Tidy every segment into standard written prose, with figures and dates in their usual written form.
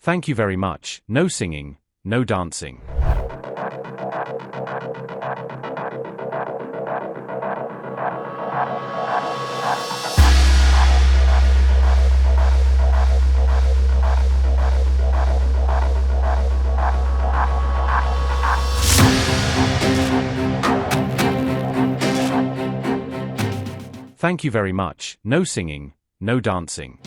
Thank you very much. No singing, no dancing. Thank you very much. No singing, no dancing.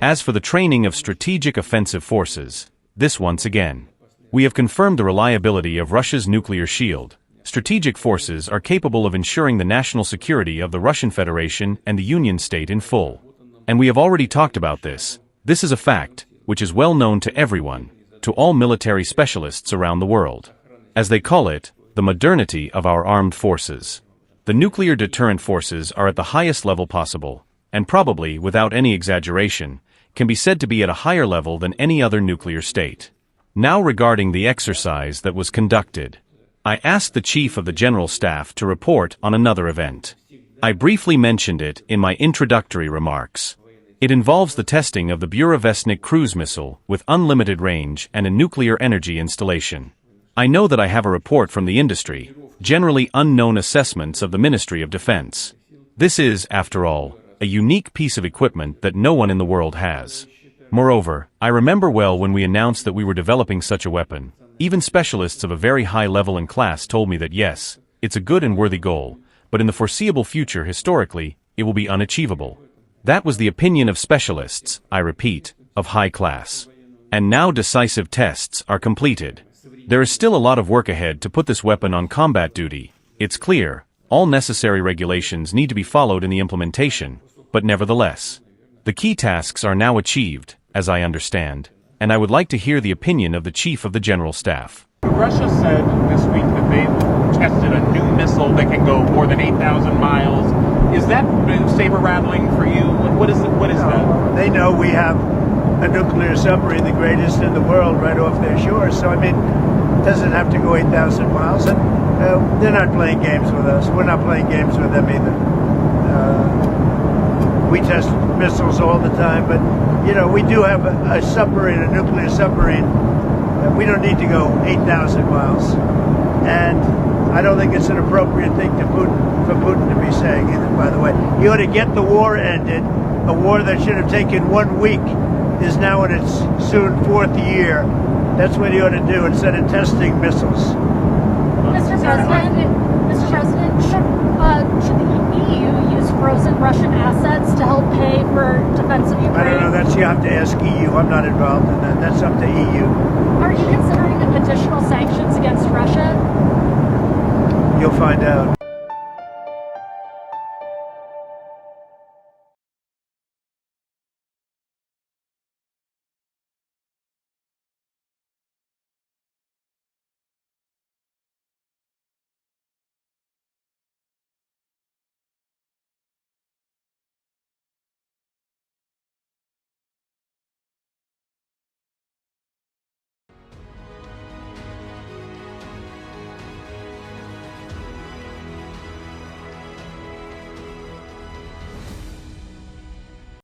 As for the training of strategic offensive forces, this once again. We have confirmed the reliability of Russia's nuclear shield. Strategic forces are capable of ensuring the national security of the Russian Federation and the Union State in full. And we have already talked about this. This is a fact, which is well known to everyone, to all military specialists around the world. As they call it, the modernity of our armed forces. The nuclear deterrent forces are at the highest level possible, and probably, without any exaggeration, can be said to be at a higher level than any other nuclear state. Now regarding the exercise that was conducted, I asked the Chief of the General Staff to report on another event. I briefly mentioned it in my introductory remarks. It involves the testing of the Burevestnik cruise missile with unlimited range and a nuclear energy installation. I know that I have a report from the industry, generally unknown assessments of the Ministry of Defense. This is, after all, a unique piece of equipment that no one in the world has. Moreover, I remember well when we announced that we were developing such a weapon. Even specialists of a very high level and class told me that yes, it's a good and worthy goal, but in the foreseeable future historically, it will be unachievable. That was the opinion of specialists, I repeat, of high class. And now decisive tests are completed. There is still a lot of work ahead to put this weapon on combat duty. It's clear, all necessary regulations need to be followed in the implementation. But nevertheless, the key tasks are now achieved, as I understand, and I would like to hear the opinion of the Chief of the General Staff. Russia said this week that they've tested a new missile that can go more than 8,000 miles. Is that saber-rattling for you? What is that? They know we have a nuclear submarine, the greatest in the world, right off their shores. So, I mean, it doesn't have to go 8,000 miles, and they're not playing games with us. We're not playing games with them either. We test missiles all the time, but, you know, we do have a submarine, a nuclear submarine. We don't need to go 8,000 miles. And I don't think it's an appropriate thing for Putin to be saying either, by the way. He ought to get the war ended. A war that should have taken 1 week is now in its soon 4th year. That's what he ought to do instead of testing missiles. Mr. President, should the EU use frozen Russian assets to help pay for defense of Ukraine? I don't know. You have to ask EU. I'm not involved in that. That's up to EU. Are you considering additional sanctions against Russia? You'll find out.